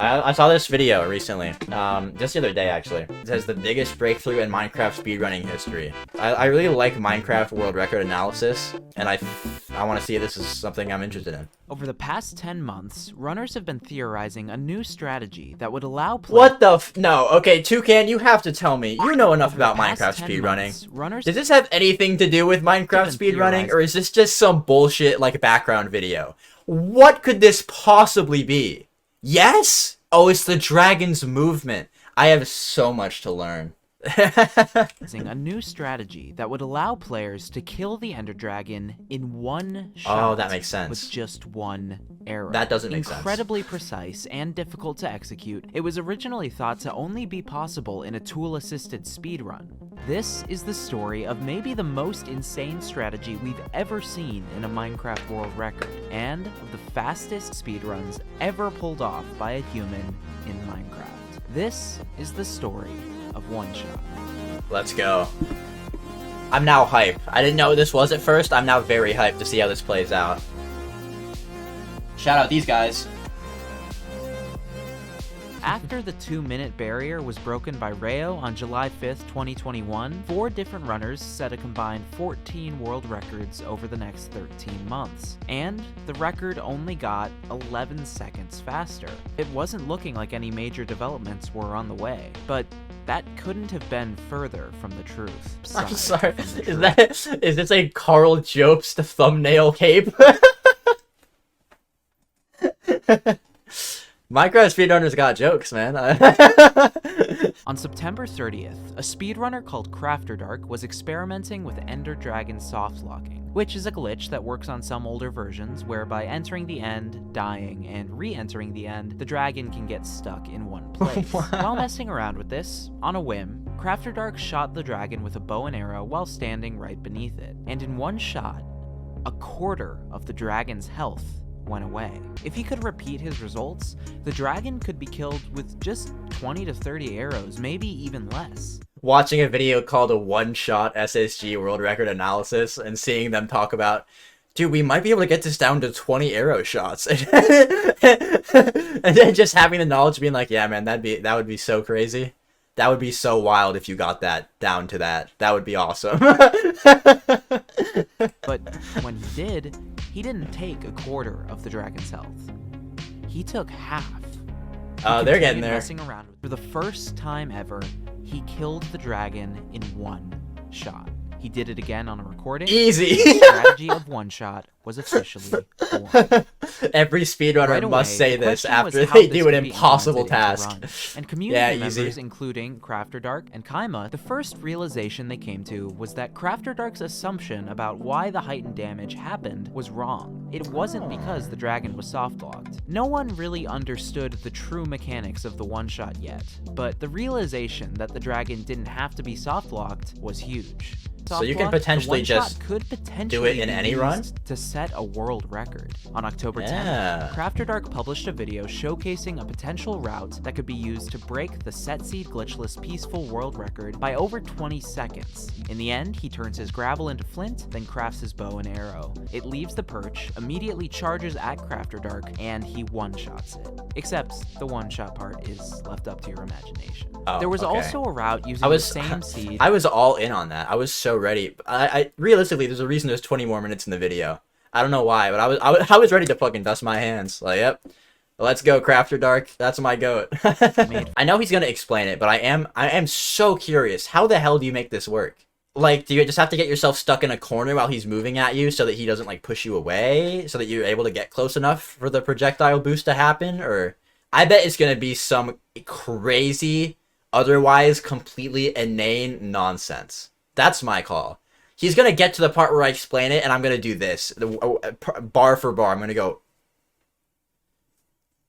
I saw this video recently, just the other day actually. It says the biggest breakthrough in Minecraft speedrunning history. I really like Minecraft world record analysis, and I want to see if this is something I'm interested in. Over the past 10 months, runners have been theorizing a new strategy that would allow players— What the no, okay, Toucan, you have to tell me. You know enough about Minecraft speedrunning. Does this have anything to do with Minecraft speedrunning, or is this just some bullshit, like, background video? What could this possibly be? Yes? Oh, it's the dragon's movement. I have so much to learn. A new strategy that would allow players to kill the Ender Dragon in one shot. Oh, that makes sense. With just one arrow. That doesn't make sense. Incredibly precise and difficult to execute, it was originally thought to only be possible in a tool-assisted speedrun. This is the story of maybe the most insane strategy we've ever seen in a Minecraft world record, and of the fastest speedruns ever pulled off by a human in Minecraft. This is the story of One Shot. Let's go. I'm now hyped. I didn't know what this was at first. I'm now very hyped to see how this plays out. Shout out these guys. After the 2-minute barrier was broken by Rayo on July 5th, 2021, 4 different runners set a combined 14 world records over the next 13 months. And the record only got 11 seconds faster. It wasn't looking like any major developments were on the way, but that couldn't have been further from the truth. I'm sorry, is this a Carl Jobst thumbnail cape? Minecraft speedrunners got jokes, man. On September 30th, a speedrunner called CrafterDark was experimenting with Ender Dragon soft locking, which is a glitch that works on some older versions where by entering the end, dying, and re-entering the end, the dragon can get stuck in one place. Wow. While messing around with this, on a whim, CrafterDark shot the dragon with a bow and arrow while standing right beneath it, and in one shot, a quarter of the dragon's health went away. If he could repeat his results, the dragon could be killed with just 20 to 30 arrows, maybe even less. Watching a video called a one-shot SSG world record analysis and seeing them talk about, dude, we might be able to get this down to 20 arrow shots. And then just having the knowledge being like, yeah, man, that would be so crazy. That would be so wild if you got that down to that. That would be awesome. But when he did, he didn't take a quarter of the dragon's health. He took half. Oh, they're getting there. Messing around. For the first time ever, he killed the dragon in one shot. He did it again on a recording. Easy. The strategy of one shot was officially born. Every speedrunner right away, must say the this question after was how they this do an could be impossible implemented into task. Run. And community Yeah, members, easy. including CrafterDark and Kaima, the first realization they came to was that CrafterDark's assumption about why the heightened damage happened was wrong. It wasn't because the dragon was soft-locked. No one really understood the true mechanics of the one-shot yet, but the realization that the dragon didn't have to be soft-locked was huge. So you can potentially just do it in any run? To set a world record. On October 10th, Yeah. CrafterDark published a video showcasing a potential route that could be used to break the set seed glitchless peaceful world record by over 20 seconds. In the end, he turns his gravel into flint, then crafts his bow and arrow. It leaves the perch, immediately charges at CrafterDark, and he one-shots it. Except the one-shot part is left up to your imagination. Oh, there was okay. also a route using the same seed. I was all in on that. I was so ready. I realistically, there's a reason there's 20 more minutes in the video. I don't know why, but I was ready to fucking dust my hands. Like, yep, let's go, CrafterDark. That's my goat. I know he's gonna explain it, but I am so curious. How the hell do you make this work? Like, do you just have to get yourself stuck in a corner while he's moving at you so that he doesn't like push you away, so that you're able to get close enough for the projectile boost to happen? Or I bet it's gonna be some crazy, otherwise completely inane nonsense. That's my call. He's gonna get to the part where I explain it, and I'm gonna do this, bar for bar. I'm gonna go.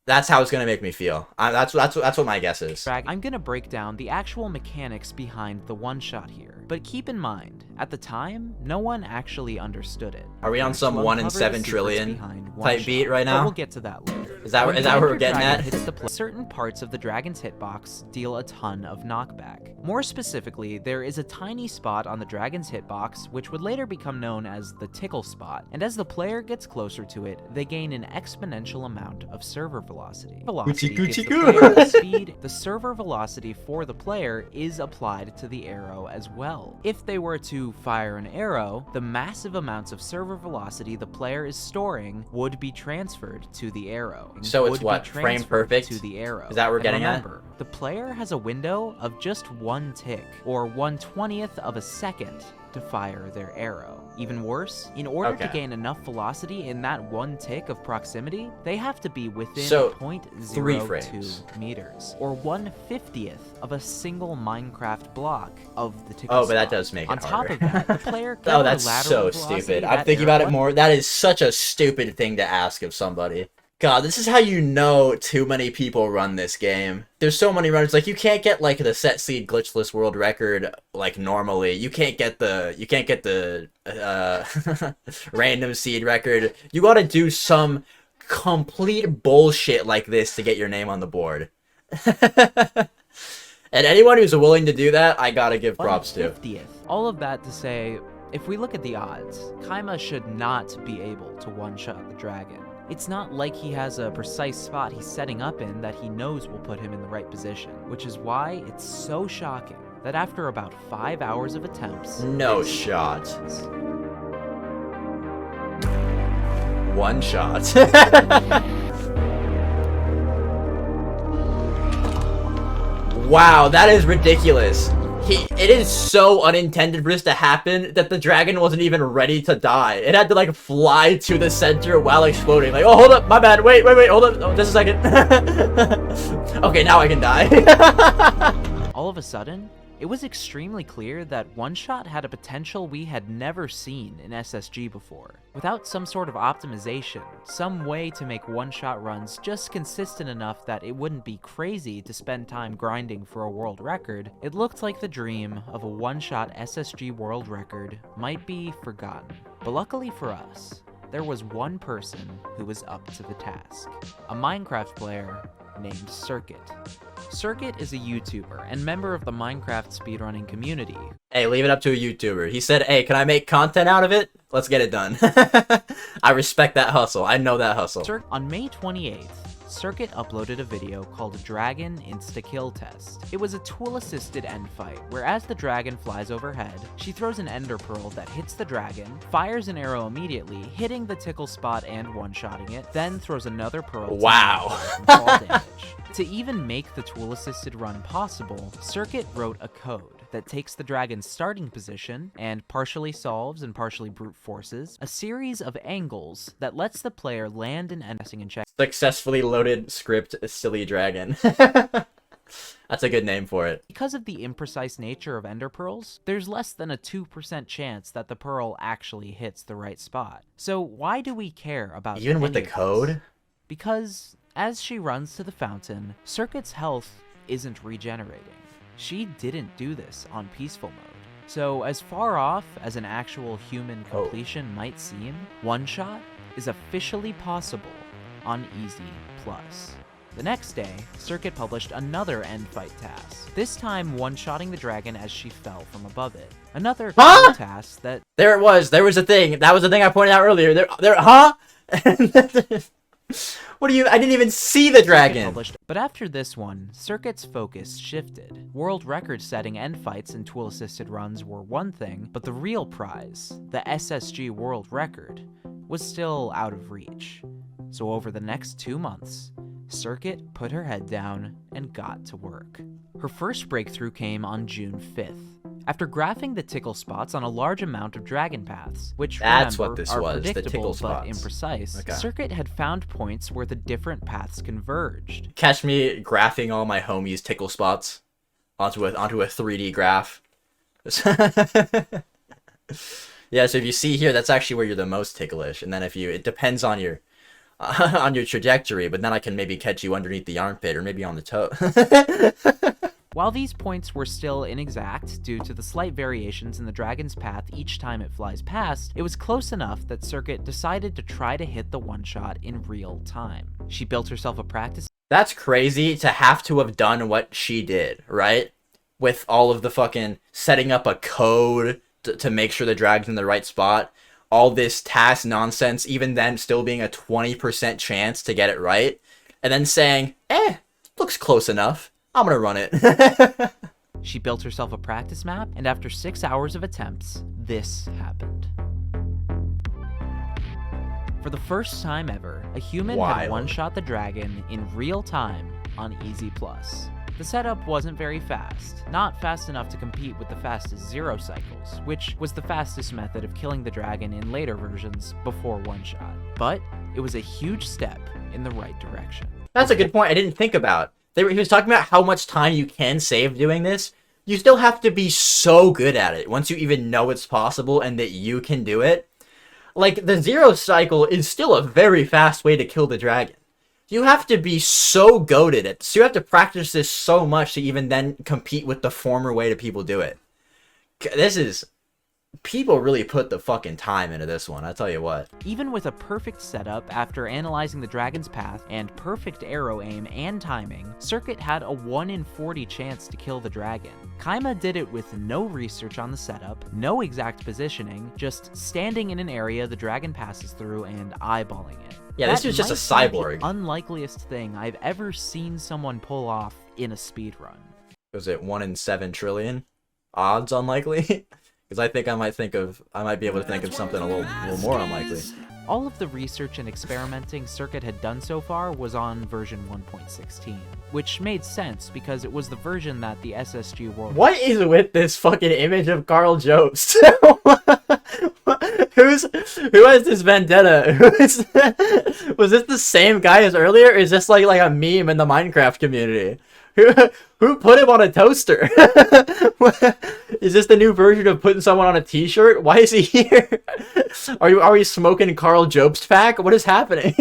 That's how it's gonna make me feel. That's what my guess is. I'm gonna break down the actual mechanics behind the one-shot here, but keep in mind, at the time, no one actually understood it. Are we on some 1 in 7 trillion type beat right now? But we'll get to that later. Is that When what we're your getting dragon at? hits the certain parts of the dragon's hitbox deal a ton of knockback. More specifically, there is a tiny spot on the dragon's hitbox which would later become known as the tickle spot, and as the player gets closer to it, they gain an exponential amount of server velocity. Velocity gives the player the speed. The server velocity for the player is applied to the arrow as well. If they were to fire an arrow, the massive amounts of server velocity the player is storing would be transferred to the arrow. So it's Would be what, frame transferred perfect? to the arrow. Is that what we're And getting at? remember, the player has a window of just 1 tick, or 1/20th of a second, to fire their arrow. Even worse, in order to Okay. gain enough velocity in that 1 tick of proximity, they have to be within So, 3 0.02 frames. meters, or 1/50th of a single Minecraft block of the tickle Oh, but that spot. does make it On top harder. of that, the player can Oh, that's lateral so velocity stupid. I'm that thinking about it arrow. more. That is such a stupid thing to ask of somebody. God, this is how you know too many people run this game. There's so many runners. Like, you can't get like the set seed glitchless world record like normally. You can't get the random seed record. You gotta do some complete bullshit like this to get your name on the board. And anyone who's willing to do that, I gotta give props to. 1/50th. All of that to say, if we look at the odds, Kaima should not be able to one-shot the dragon. It's not like he has a precise spot he's setting up in that he knows will put him in the right position, which is why it's so shocking that after about 5 hours of attempts, No shot. One shot. Wow, that is ridiculous. It is so unintended for this to happen that the dragon wasn't even ready to die. It had to like fly to the center while exploding. Like, oh, hold up, my bad. Wait, hold up. Oh, just a second. Okay, now I can die. all of a sudden, it was extremely clear that one-shot had a potential we had never seen in SSG before. Without some sort of optimization, some way to make one-shot runs just consistent enough that it wouldn't be crazy to spend time grinding for a world record, it looked like the dream of a one-shot SSG world record might be forgotten. But luckily for us, there was one person who was up to the task. A Minecraft player named Circuit. Circuit is a YouTuber and member of the Minecraft speedrunning community. Hey, leave it up to a YouTuber. He said, hey, can I make content out of it? Let's get it done. I respect that hustle. I know that hustle. On May 28th, Circuit uploaded a video called Dragon Insta-Kill Test. It was a tool-assisted end fight, where as the dragon flies overhead, she throws an ender pearl that hits the dragon, fires an arrow immediately, hitting the tickle spot and one-shotting it, then throws another pearl to Wow. and fall damage. To even make the tool-assisted run possible, Circuit wrote a code that takes the dragon's starting position and partially solves and partially brute forces a series of angles that lets the player land an ending and check. Successfully loaded script silly dragon. That's a good name for it. Because of the imprecise nature of ender pearls, there's less than a 2% chance that the pearl actually hits the right spot. So why do we care about Even with the any of this? code? Because as she runs to the fountain, Circuit's health isn't regenerating. She didn't do this on peaceful mode. So as far off as an actual human completion might seem, one shot is officially possible on Easy Plus. The next day, Circuit published another end fight task, this time one-shotting the dragon as she fell from above it. Another cool task that... There it was. There was a thing. That was the thing I pointed out earlier. Huh? What do you... I didn't even see the dragon. Published. But after this one, Circuit's focus shifted. World record-setting end fights and tool-assisted runs were one thing, but the real prize, the SSG world record, was still out of reach. So over the next 2 months, Circuit put her head down and got to work. Her first breakthrough came on June 5th. After graphing the tickle spots on a large amount of dragon paths, which That's remember, what this are was, the predictable tickle but spots. imprecise, Okay. Circuit had found points where the different paths converged. Catch me graphing all my homies' tickle spots onto a 3D graph. Yeah, so if you see here, that's actually where you're the most ticklish, and then it depends on your on your trajectory, but then I can maybe catch you underneath the armpit or maybe on the toe. While these points were still inexact due to the slight variations in the dragon's path each time it flies past, it was close enough that Circuit decided to try to hit the one-shot in real time. She built herself a practice. That's crazy to have done what she did, right? With all of the fucking setting up a code to make sure the dragon's in the right spot. All this task nonsense, even then still being a 20% chance to get it right. And then saying, looks close enough. I'm gonna run it. She built herself a practice map, and after 6 hours of attempts, this happened. For the first time ever, a human had one-shot the dragon in real time on Easy Plus. The setup wasn't very fast, not fast enough to compete with the fastest 0 cycles, which was the fastest method of killing the dragon in later versions before one-shot. But it was a huge step in the right direction. That's a good point I didn't think about. He was talking about how much time you can save doing this. You still have to be so good at it once you even know it's possible and that you can do it. Like, the 0 cycle is still a very fast way to kill the dragon. You have to be so goated at it. So you have to practice this so much to even then compete with the former way that people do it. People really put the fucking time into this one, I tell you what. Even with a perfect setup after analyzing the dragon's path and perfect arrow aim and timing, Circuit had a 1 in 40 chance to kill the dragon. Kaima did it with no research on the setup, no exact positioning, just standing in an area the dragon passes through and eyeballing it. Yeah, this was just a cyborg. The unlikeliest thing I've ever seen someone pull off in a speedrun. Was it 1 in 7 trillion? Odds unlikely? Because I think I might be able to think of something a little more unlikely. All of the research and experimenting Circuit had done so far was on version 1.16, which made sense because it was the version that the SSG World... What is with this fucking image of Carl Jobst? Who has this vendetta? Was this the same guy as earlier, or is this like a meme in the Minecraft community? Who put him on a toaster? Is this the new version of putting someone on a t-shirt? Why is he here? Are we smoking Carl Jobst pack? What is happening?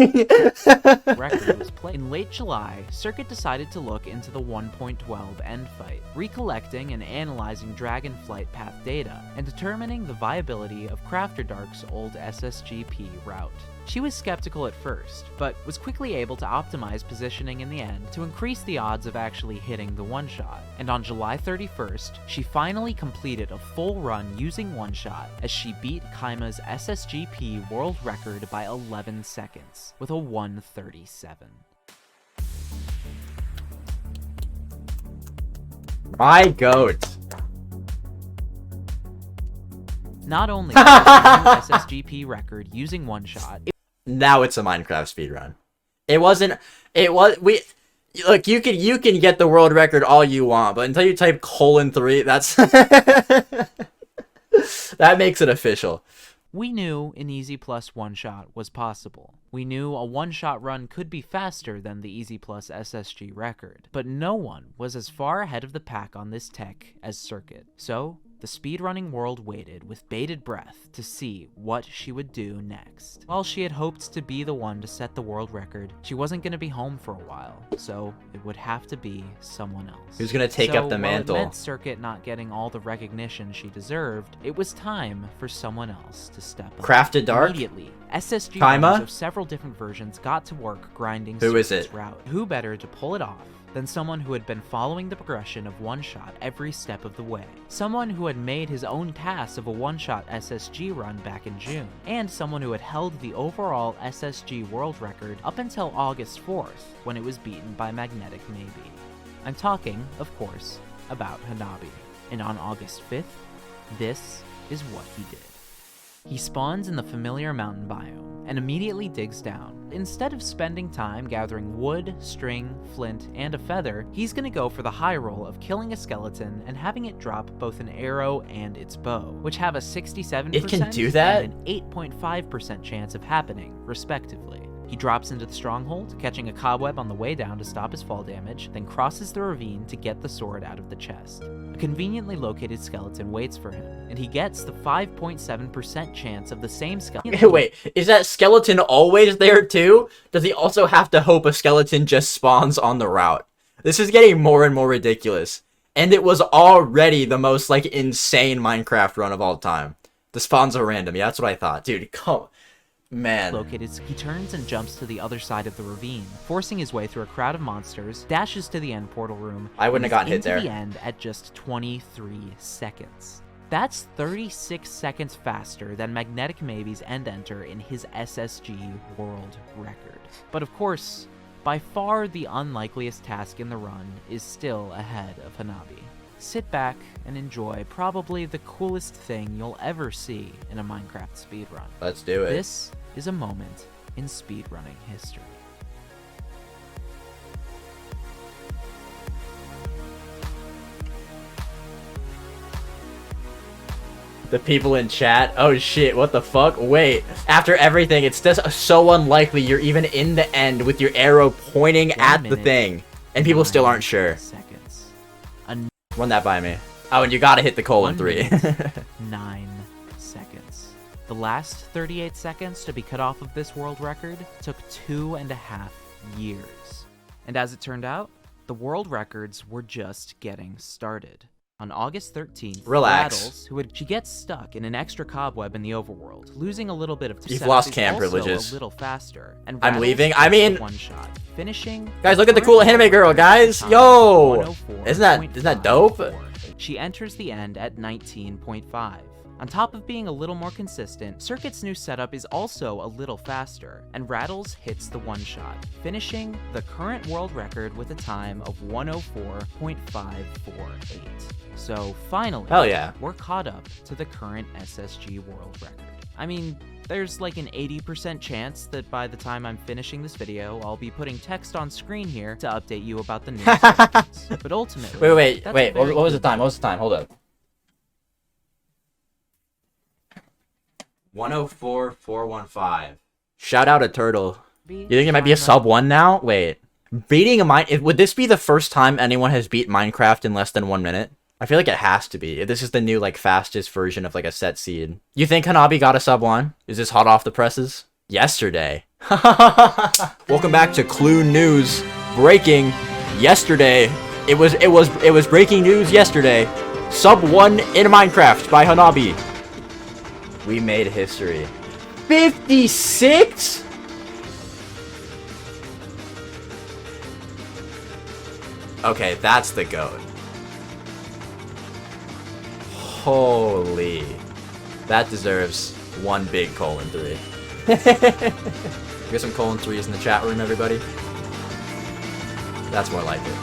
Record was played. In late July, Circuit decided to look into the 1.12 end fight, recollecting and analyzing Dragonflight path data, and determining the viability of Crafter Dark's old SSGP route. She was skeptical at first, but was quickly able to optimize positioning in the end to increase the odds of actually hitting the one-shot. And on July 31st, she finally completed a full run using one-shot as she beat Kaima's SSGP world record by 11 seconds with a 1:37. My goat. Not only was it a new SSGP record using one-shot, now it's a Minecraft speedrun. Look, you can get the world record all you want, but until you type :3, that's that makes it official. We knew an Easy Plus one-shot was possible. We knew a one-shot run could be faster than the Easy Plus SSG record, but no one was as far ahead of the pack on this tech as Circuit. So, the speedrunning world waited with bated breath to see what she would do next. While she had hoped to be the one to set the world record, she wasn't going to be home for a while, so it would have to be someone else. Who's going to take up the mantle? While it meant Circuit not getting all the recognition she deserved, it was time for someone else to step up. Crafted Dark? Immediately, SSG Kaima? runners of several different versions got to work grinding Circuit's route. Who better to pull it off than someone who had been following the progression of one-shot every step of the way. Someone who had made his own task of a one-shot SSG run back in June, and someone who had held the overall SSG world record up until August 4th, when it was beaten by Magnetic Maybe. I'm talking, of course, about Hanabi. And on August 5th, this is what he did. He spawns in the familiar mountain biome and immediately digs down. Instead of spending time gathering wood, string, flint, and a feather, he's gonna go for the high roll of killing a skeleton and having it drop both an arrow and its bow, which have a 67% it can do that? and an 8.5% chance of happening, respectively. He drops into the stronghold, catching a cobweb on the way down to stop his fall damage, then crosses the ravine to get the sword out of the chest. A conveniently located skeleton waits for him, and he gets the 5.7% chance of the same skeleton. Wait, is that skeleton always there too? Does he also have to hope a skeleton just spawns on the route? This is getting more and more ridiculous. And it was already the most, like, insane Minecraft run of all time. The spawns are random. Yeah, that's what I thought. Dude, come... Man. Located, he turns and jumps to the other side of the ravine, forcing his way through a crowd of monsters, dashes to the end portal room, I wouldn't have gotten hit into there. the end at just 23 seconds. That's 36 seconds faster than Magnetic Maybe's end enter in his SSG world record. But of course, by far the unlikeliest task in the run is still ahead of Hanabi. Sit back and enjoy probably the coolest thing you'll ever see in a Minecraft speedrun. Let's do it. This is a moment in speedrunning history. The people in chat, oh shit, what the fuck? Wait, after everything, it's just so unlikely you're even in the end with your arrow pointing at the thing. And people still aren't sure. Seconds. Run that by me. Oh, and you gotta hit the colon 3. 9 seconds. The last 38 seconds to be cut off of this world record took 2.5 years. And as it turned out, the world records were just getting started. On August 13th, Relax. Rattles, she gets stuck in an extra cobweb in the overworld, losing a little bit of You've lost cam privileges. A little faster, and I'm Rattles leaving. gets I mean, one shot, finishing. Guys, look at the cool anime girl, guys. Yo, isn't that dope? She enters the end at 19.5. On top of being a little more consistent, Circuit's new setup is also a little faster, and Rattles hits the one-shot, finishing the current world record with a time of 104.548. So finally, hell yeah, we're caught up to the current SSG world record. I mean, there's like an 80% chance that by the time I'm finishing this video, I'll be putting text on screen here to update you about the new records. But ultimately... Wait, what was the time? Hold up. 104.415. Shout out a turtle. You think it might be a sub 1 now? Wait. Beating a would this be the first time anyone has beat Minecraft in less than 1 minute? I feel like it has to be. This is the new, like, fastest version of, like, a set seed. You think Hanabi got a sub 1? Is this hot off the presses? Yesterday. Welcome back to Clue News. Breaking yesterday. It was breaking news yesterday. Sub 1 in Minecraft by Hanabi. We made history. 56? Okay, that's the GOAT. Holy. That deserves one big colon 3. Get some colon 3s in the chat room, everybody. That's more like it.